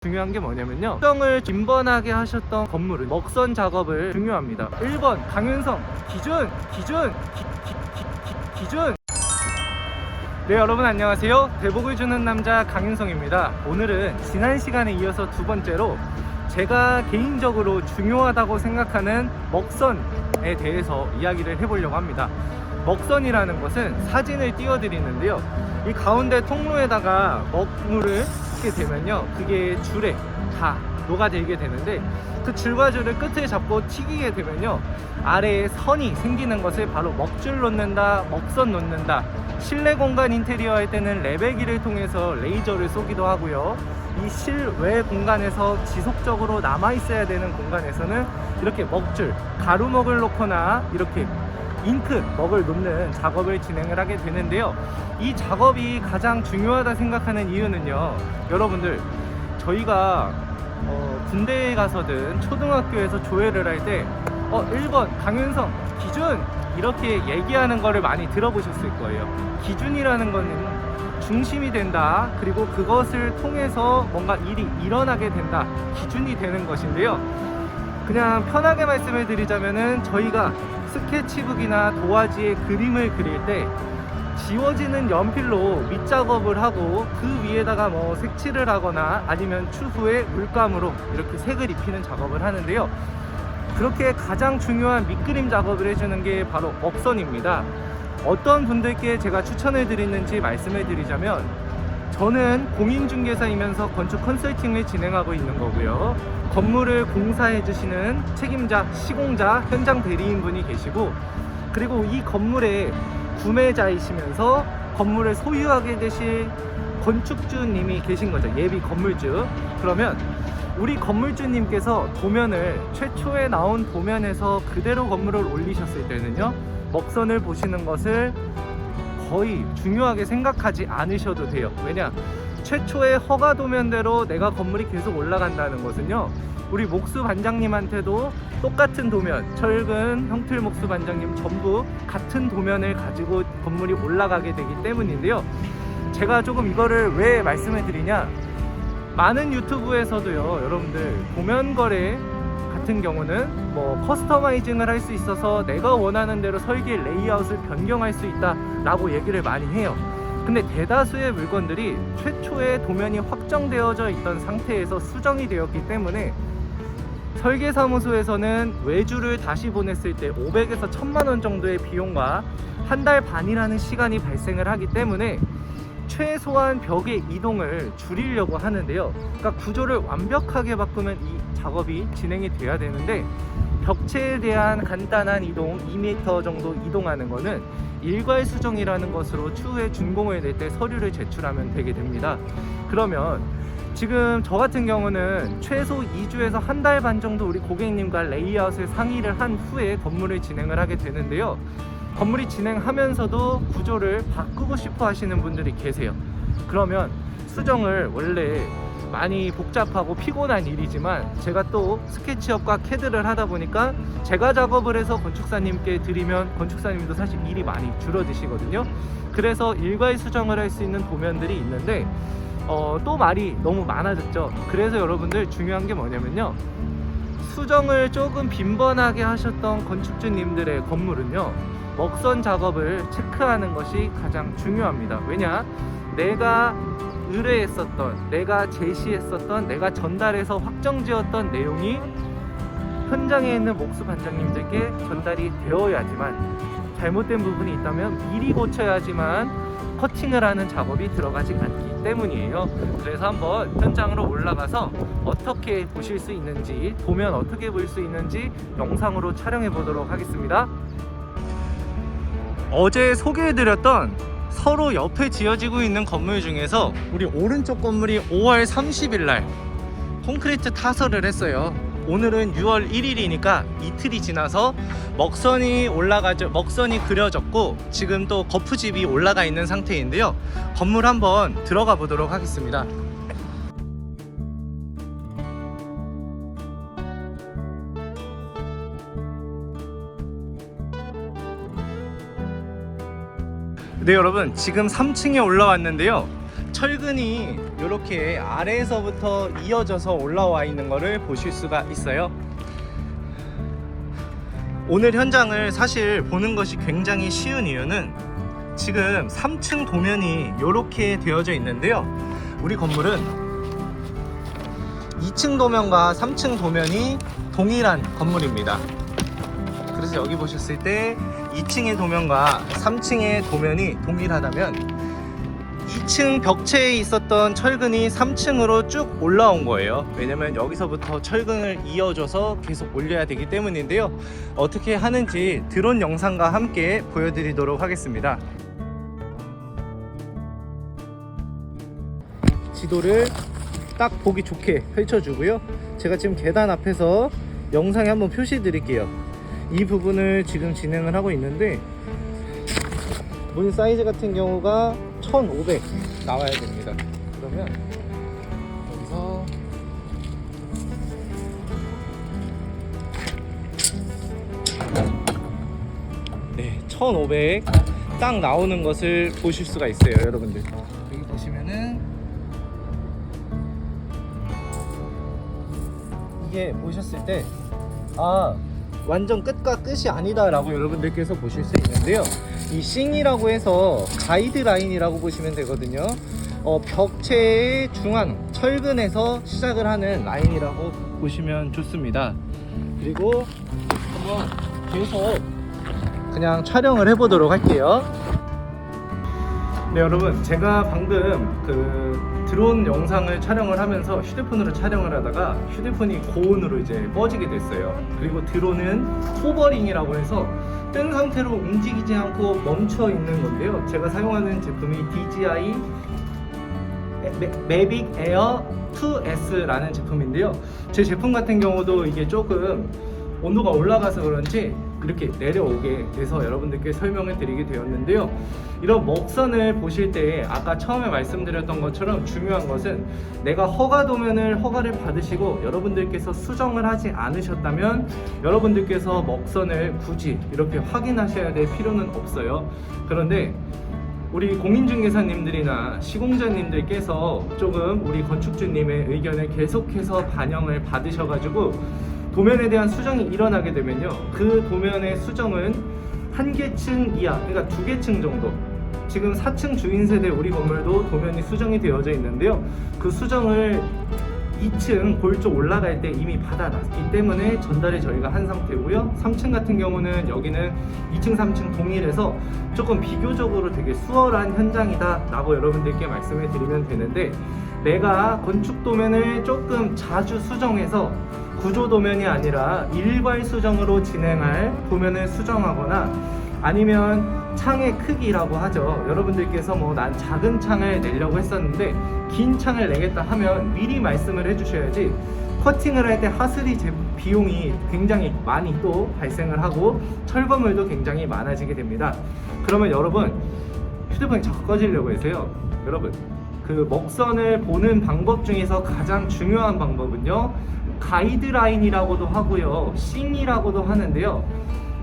중요한 게 뭐냐면요, 수정을 빈번하게 하셨던 건물은 먹선 작업을 중요합니다. 1번 강윤성 기준. 네, 여러분 안녕하세요. 대복을 주는 남자 강윤성입니다. 오늘은 지난 시간에 이어서 두 번째로 제가 개인적으로 중요하다고 생각하는 먹선에 대해서 이야기를 해보려고 합니다. 먹선이라는 것은 사진을 띄워드리는데요, 이 가운데 통로에다가 먹물을 붓게 되면요, 그게 줄에 다 녹아들게 되는데, 그 줄과 줄을 끝을 잡고 튀기게 되면요, 아래에 선이 생기는 것을 바로 먹줄 놓는다, 먹선 놓는다. 실내 공간 인테리어 할 때는 레벨기를 통해서 레이저를 쏘기도 하고요, 이 실외 공간에서 지속적으로 남아있어야 되는 공간에서는 이렇게 먹줄, 가루먹을 놓거나 이렇게 잉크 먹을 놓는 작업을 진행을 하게 되는데요, 이 작업이 가장 중요하다 생각하는 이유는요, 여러분들 저희가 군대에 가서든 초등학교에서 조회를 할 때 1번 강윤성 기준 이렇게 얘기하는 거를 많이 들어보셨을 거예요. 기준이라는 거는 중심이 된다, 그리고 그것을 통해서 뭔가 일이 일어나게 된다, 기준이 되는 것인데요, 그냥 편하게 말씀을 드리자면은 저희가 스케치북이나 도화지에 그림을 그릴 때 지워지는 연필로 밑작업을 하고 그 위에다가 뭐 색칠을 하거나 아니면 추후에 물감으로 이렇게 색을 입히는 작업을 하는데요, 그렇게 가장 중요한 밑그림 작업을 해주는 게 바로 먹선입니다. 어떤 분들께 제가 추천을 드리는지 말씀을 드리자면, 저는 공인중개사이면서 건축 컨설팅을 진행하고 있는 거고요, 건물을 공사해 주시는 책임자, 시공자, 현장 대리인분이 계시고, 그리고 이 건물의 구매자이시면서 건물을 소유하게 되실 건축주님이 계신 거죠. 예비 건물주. 그러면 우리 건물주님께서 도면을, 최초에 나온 도면에서 그대로 건물을 올리셨을 때는요, 먹선을 보시는 것을 거의 중요하게 생각하지 않으셔도 돼요. 왜냐? 최초의 허가 도면대로 내가 건물이 계속 올라간다는 것은요, 우리 목수 반장님한테도 똑같은 도면, 철근, 형틀 목수 반장님 전부 같은 도면을 가지고 건물이 올라가게 되기 때문인데요, 제가 조금 이거를 왜 말씀을 드리냐, 많은 유튜브에서도요, 여러분들 도면 거래 같은 경우는 뭐 커스터마이징을 할 수 있어서 내가 원하는 대로 설계 레이아웃을 변경할 수 있다 라고 얘기를 많이 해요. 근데 대다수의 물건들이 최초의 도면이 확정되어져 있던 상태에서 수정이 되었기 때문에 설계사무소에서는 외주를 다시 보냈을 때 500에서 1000만원 정도의 비용과 한 달 반이라는 시간이 발생을 하기 때문에 최소한 벽의 이동을 줄이려고 하는데요, 그러니까 구조를 완벽하게 바꾸면 이 작업이 진행이 돼야 되는데, 벽체에 대한 간단한 이동 2m 정도 이동하는 거는 일괄 수정이라는 것으로 추후에 준공을 낼 때 서류를 제출하면 되게 됩니다. 그러면 지금 저 같은 경우는 최소 2주에서 한 달 반 정도 우리 고객님과 레이아웃을 상의를 한 후에 건물을 진행을 하게 되는데요, 건물이 진행하면서도 구조를 바꾸고 싶어 하시는 분들이 계세요. 그러면 수정을, 원래 많이 복잡하고 피곤한 일이지만 제가 또 스케치업과 캐드를 하다 보니까 제가 작업을 해서 건축사님께 드리면 건축사님도 사실 일이 많이 줄어드시거든요. 그래서 일괄 수정을 할 수 있는 도면들이 있는데 또 말이 너무 많아졌죠. 그래서 여러분들 중요한 게 뭐냐면요, 수정을 조금 빈번하게 하셨던 건축주님들의 건물은요, 먹선 작업을 체크하는 것이 가장 중요합니다. 왜냐? 내가 의뢰했었던, 내가 제시했었던, 내가 전달해서 확정지었던 내용이 현장에 있는 목수 반장님들께 전달이 되어야지만, 잘못된 부분이 있다면 미리 고쳐야지만 커팅을 하는 작업이 들어가지 않기 때문이에요. 그래서 한번 현장으로 올라가서 어떻게 보실 수 있는지, 도면 어떻게 볼 수 있는지 영상으로 촬영해 보도록 하겠습니다. 어제 소개해드렸던 서로 옆에 지어지고 있는 건물 중에서 우리 오른쪽 건물이 5월 30일 날 콘크리트 타설을 했어요. 오늘은 6월 1일이니까 이틀이 지나서 먹선이 그려졌고, 지금 또 거푸집이 올라가 있는 상태인데요, 건물 한번 들어가 보도록 하겠습니다. 네, 여러분 지금 3층에 올라왔는데요, 철근이 이렇게 아래에서부터 이어져서 올라와 있는 것을 보실 수가 있어요. 오늘 현장을 사실 보는 것이 굉장히 쉬운 이유는 지금 3층 도면이 이렇게 되어져 있는데요, 우리 건물은 2층 도면과 3층 도면이 동일한 건물입니다. 그래서 여기 보셨을 때 2층의 도면과 3층의 도면이 동일하다면 2층 벽체에 있었던 철근이 3층으로 쭉 올라온 거예요. 왜냐면 여기서부터 철근을 이어줘서 계속 올려야 되기 때문인데요, 어떻게 하는지 드론 영상과 함께 보여드리도록 하겠습니다. 지도를 딱 보기 좋게 펼쳐주고요, 제가 지금 계단 앞에서 영상에 한번 표시 드릴게요. 이 부분을 지금 진행을 하고 있는데 문 사이즈 같은 경우가 1500 나와야 됩니다. 그러면 여기서 네, 1500 딱 나오는 것을 보실 수가 있어요. 여러분들 여기 보시면은 이게 보셨을 때 완전 끝과 끝이 아니다 라고 여러분들께서 보실 수 있는데요, 이 싱이라고 해서 가이드라인이라고 보시면 되거든요. 벽체의 중앙 철근에서 시작을 하는 라인이라고 보시면 좋습니다. 그리고 한번 계속 그냥 촬영을 해보도록 할게요. 네, 여러분, 제가 방금 그 드론 영상을 촬영을 하면서 휴대폰으로 촬영을 하다가 휴대폰이 고온으로 이제 꺼지게 됐어요. 그리고 드론은 호버링이라고 해서 뜬 상태로 움직이지 않고 멈춰 있는 건데요, 제가 사용하는 제품이 DJI 매빅 에어 2S라는 제품인데요, 제 제품 같은 경우도 이게 조금 온도가 올라가서 그런지 이렇게 내려오게 돼서 여러분들께 설명을 드리게 되었는데요, 이런 먹선을 보실 때 아까 처음에 말씀드렸던 것처럼 중요한 것은 내가 허가 도면을 허가를 받으시고 여러분들께서 수정을 하지 않으셨다면 여러분들께서 먹선을 굳이 이렇게 확인하셔야 될 필요는 없어요. 그런데 우리 공인중개사님들이나 시공자님들께서 조금 우리 건축주님의 의견을 계속해서 반영을 받으셔가지고 도면에 대한 수정이 일어나게 되면요, 그 도면의 수정은 한 개층 이하, 그러니까 2개층 정도, 지금 4층 주인세대 우리 건물도 도면이 수정이 되어져 있는데요, 그 수정을 2층 골 쪽 올라갈 때 이미 받아놨기 때문에 전달을 저희가 한 상태고요, 3층 같은 경우는 여기는 2층 3층 동일해서 조금 비교적으로 되게 수월한 현장이다 라고 여러분들께 말씀을 드리면 되는데, 내가 건축 도면을 조금 자주 수정해서 구조 도면이 아니라 일괄 수정으로 진행할 도면을 수정하거나 아니면 창의 크기라고 하죠. 여러분들께서 난 작은 창을 내려고 했었는데 긴 창을 내겠다 하면 미리 말씀을 해주셔야지 커팅을 할 때 하스리 비용이 굉장히 많이 또 발생을 하고 철거물도 굉장히 많아지게 됩니다. 그러면 여러분 휴대폰이 자꾸 꺼지려고 해서요, 여러분 그 먹선을 보는 방법 중에서 가장 중요한 방법은요, 가이드라인이라고도 하고요, 싱이라고도 하는데요,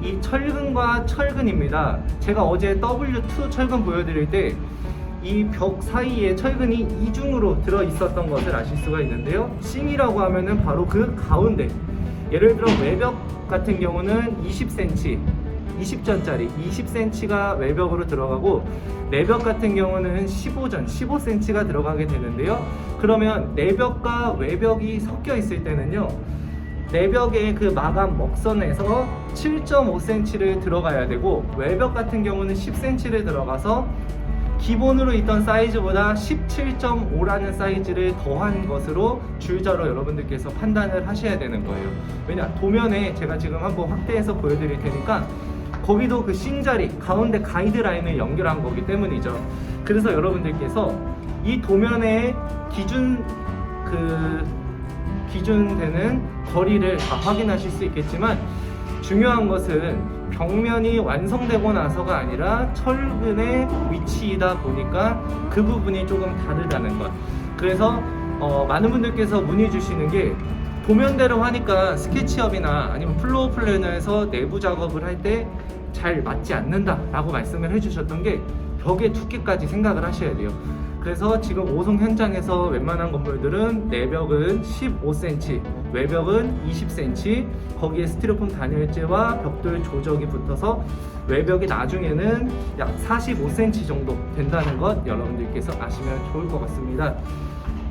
이 철근과 철근입니다. 제가 어제 W2 철근 보여드릴 때 이 벽 사이에 철근이 이중으로 들어 있었던 것을 아실 수가 있는데요, 싱이라고 하면은 바로 그 가운데, 예를 들어 외벽 같은 경우는 20cm 20전짜리 20cm가 외벽으로 들어가고 내벽 같은 경우는 15cm가 들어가게 되는데요, 그러면 내벽과 외벽이 섞여 있을 때는요, 내벽의 그 마감 먹선에서 7.5cm를 들어가야 되고 외벽 같은 경우는 10cm를 들어가서 기본으로 있던 사이즈보다 17.5라는 사이즈를 더한 것으로 줄자로 여러분들께서 판단을 하셔야 되는 거예요. 왜냐, 도면에 제가 지금 한번 확대해서 보여드릴 테니까 거기도 그 싱자리 가운데 가이드라인을 연결한 거기 때문이죠. 그래서 여러분들께서 이 도면의 기준되는 거리를 다 확인하실 수 있겠지만, 중요한 것은 벽면이 완성되고 나서가 아니라 철근의 위치이다 보니까 그 부분이 조금 다르다는 것. 그래서 많은 분들께서 문의 주시는 게 도면대로 하니까 스케치업이나 아니면 플로어 플래너에서 내부 작업을 할 때 잘 맞지 않는다 라고 말씀을 해주셨던 게 벽의 두께까지 생각을 하셔야 돼요. 그래서 지금 오송 현장에서 웬만한 건물들은 내벽은 15cm, 외벽은 20cm, 거기에 스티로폼 단열재와 벽돌 조적이 붙어서 외벽이 나중에는 약 45cm 정도 된다는 것 여러분들께서 아시면 좋을 것 같습니다.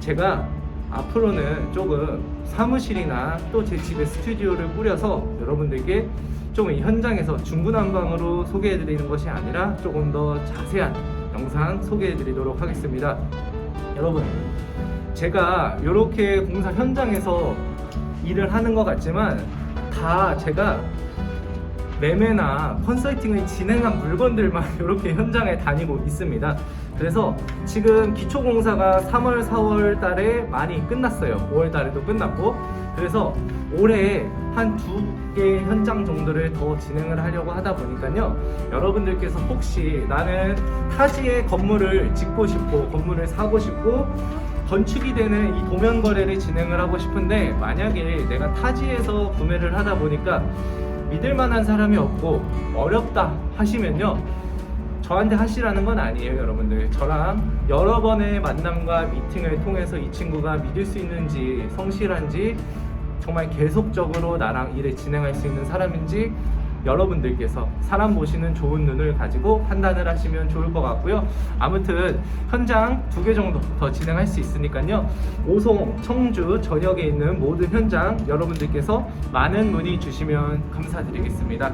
제가 앞으로는 조금 사무실이나 또 제 집에 스튜디오를 꾸려서 여러분들께 좀 이 현장에서 중구난방으로 소개해드리는 것이 아니라 조금 더 자세한 영상 소개해드리도록 하겠습니다. 여러분, 제가 이렇게 공사 현장에서 일을 하는 것 같지만 다 제가 매매나 컨설팅을 진행한 물건들만 이렇게 현장에 다니고 있습니다. 그래서 지금 기초공사가 3월, 4월 달에 많이 끝났어요. 5월 달에도 끝났고, 그래서 올해 한 2개 현장 정도를 더 진행을 하려고 하다 보니까요, 여러분들께서 혹시 나는 타지에 건물을 짓고 싶고 건물을 사고 싶고 건축이 되는 이 도면 거래를 진행을 하고 싶은데, 만약에 내가 타지에서 구매를 하다 보니까 믿을 만한 사람이 없고 어렵다 하시면요, 저한테 하시라는 건 아니에요. 여러분들, 저랑 여러 번의 만남과 미팅을 통해서 이 친구가 믿을 수 있는지, 성실한지, 정말 계속적으로 나랑 일을 진행할 수 있는 사람인지 여러분들께서 사람 보시는 좋은 눈을 가지고 판단을 하시면 좋을 것 같고요. 아무튼 현장 2개 정도 더 진행할 수 있으니까요, 오송, 청주 전역에 있는 모든 현장 여러분들께서 많은 문의 주시면 감사드리겠습니다.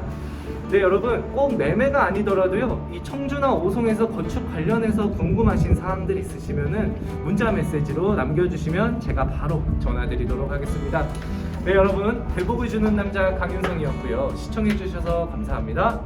네, 여러분, 꼭 매매가 아니더라도요, 이 청주나 오송에서 건축 관련해서 궁금하신 사항들 있으시면은 문자 메시지로 남겨주시면 제가 바로 전화드리도록 하겠습니다. 네, 여러분, 대복을 주는 남자 강윤성이었고요. 시청해주셔서 감사합니다.